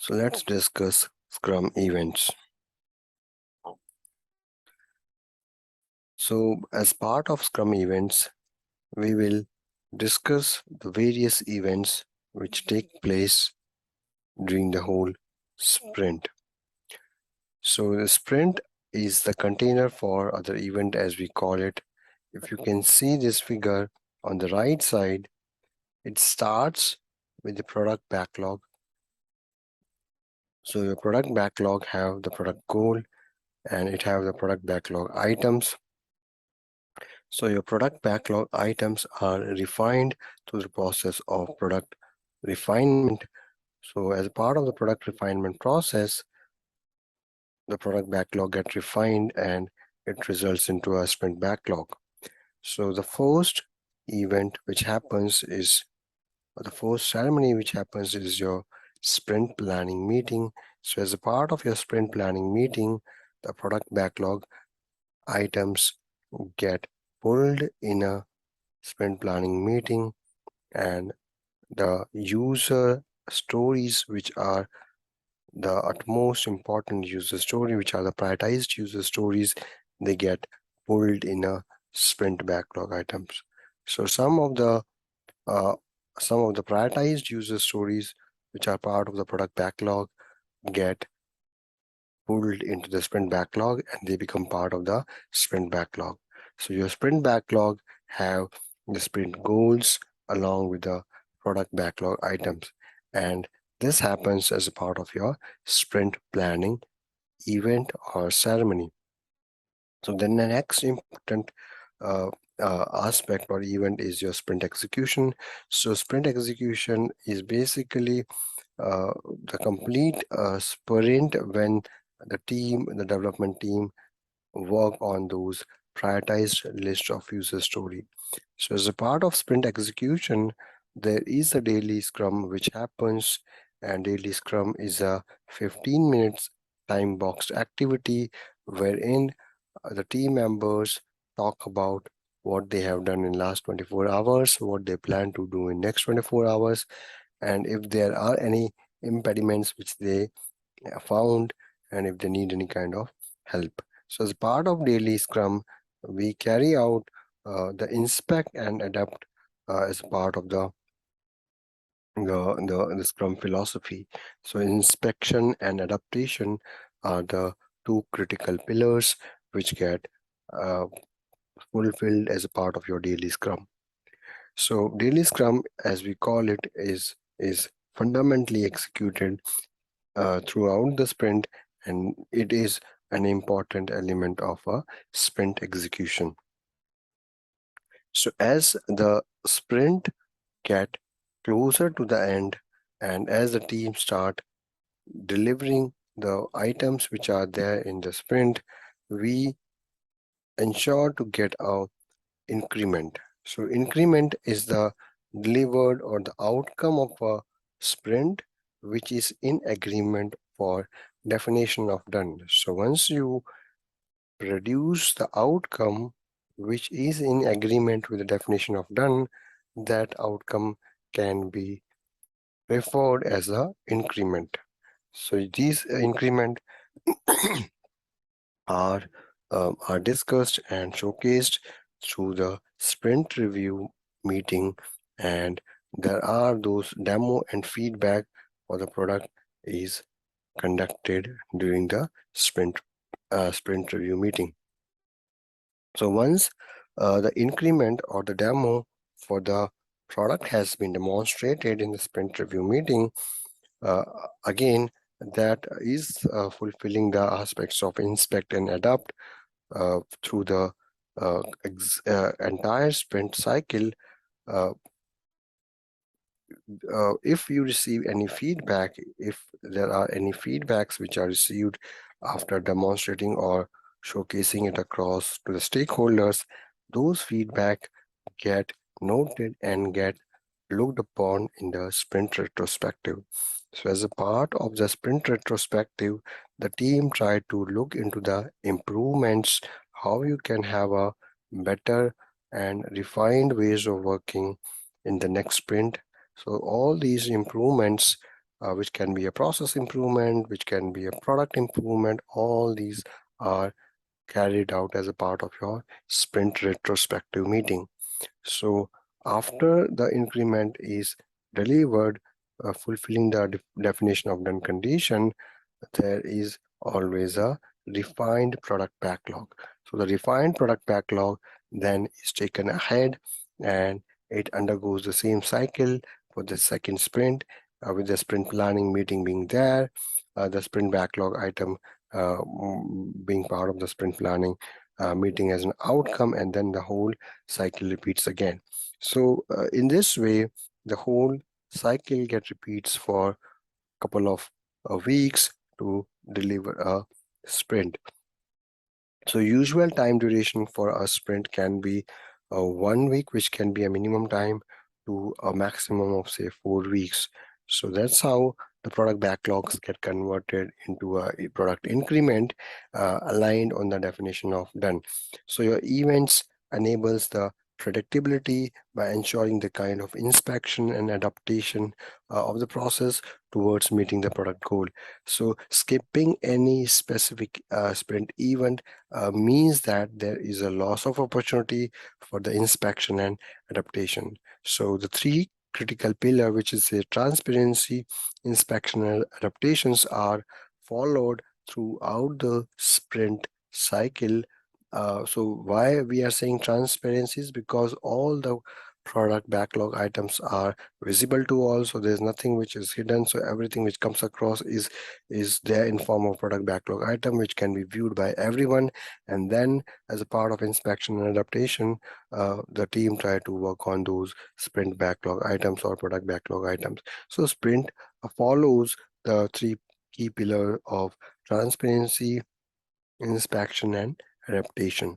So let's discuss Scrum events. So as part of Scrum events, we will discuss the various events which take place during the whole sprint. So the sprint is the container for other event as we call it. If you can see this figure on the right side, it starts with the product backlog. So your product backlog have the product goal and it have the product backlog items. So your product backlog items are refined through the process of product refinement. So as a part of the product refinement process, the product backlog gets refined and it results into a sprint backlog. So the first event which happens is, or the first ceremony which happens is your sprint planning meeting. So as a part of your sprint planning meeting, the product backlog items get pulled in a sprint planning meeting, and the user stories, which are the utmost important user story, which are the prioritized user stories, they get pulled in a sprint backlog items. So uh, some of the prioritized user stories which are part of the product backlog get pulled into the sprint backlog and they become part of the sprint backlog. So your sprint backlog have the sprint goals along with the product backlog items. And this happens as a part of your sprint planning event or ceremony. So then the next important uh, aspect or event is your sprint execution. So sprint execution is basically uh, the complete sprint when the development team work on those prioritized list of user story. So as a part of sprint execution, there is a daily scrum which happens, and daily scrum is a 15 minutes time boxed activity wherein the team members talk about what they have done in last 24 hours, what they plan to do in next 24 hours, and if there are any impediments which they found, and if they need any kind of help. So as part of daily scrum, we carry out the inspect and adapt as part of the scrum philosophy. So inspection and adaptation are the two critical pillars which get uh, fulfilled as a part of your daily scrum. So daily scrum, as we call it, is fundamentally executed throughout the sprint, and it is an important element of a sprint execution. So as the sprint get closer to the end and as the team start delivering the items which are there in the sprint, we ensure to get a increment. So increment is the delivered or the outcome of a sprint which is in agreement for definition of done. So once you produce the outcome which is in agreement with the definition of done, that outcome can be referred as a increment. So these increment are are discussed and showcased through the sprint review meeting, and there are those demo and feedback for the product is conducted during the sprint review meeting. So once the increment or the demo for the product has been demonstrated in the sprint review meeting, uh, again that is fulfilling the aspects of inspect and adapt through the entire sprint cycle. Uh, if you receive any feedback, if there are any feedbacks which are received after demonstrating or showcasing it across to the stakeholders, those feedback get noted and get looked upon in the sprint retrospective. So as a part of the sprint retrospective, the team tried to look into the improvements, how you can have a better and refined ways of working in the next sprint. So all these improvements which can be a process improvement, which can be a product improvement. All these are carried out as a part of your sprint retrospective meeting. So after the increment is delivered, fulfilling the definition of done condition, there is always a refined product backlog. So the refined product backlog then is taken ahead and it undergoes the same cycle for the second sprint, with the sprint planning meeting being there, the sprint backlog item being part of the sprint planning meeting as an outcome, and then the whole cycle repeats again. So in this way, the whole cycle get repeats for couple of weeks to deliver a sprint. So usual time duration for a sprint can be 1 week, which can be a minimum time, to a maximum of say 4 weeks. So that's how the product backlogs get converted into a product increment aligned on the definition of done. So your events enables the predictability by ensuring the kind of inspection and adaptation of the process towards meeting the product goal. So skipping any specific sprint event means that there is a loss of opportunity for the inspection and adaptation. So the three critical pillar, which is the transparency, inspection, and adaptations, are followed throughout the sprint cycle. So why we are saying transparency is because all the product backlog items are visible to all, so there's nothing which is hidden. So everything which comes across is there in form of product backlog item, which can be viewed by everyone. And then as a part of inspection and adaptation, the team try to work on those sprint backlog items or product backlog items. So sprint follows the three key pillar of transparency, inspection, and adaptation.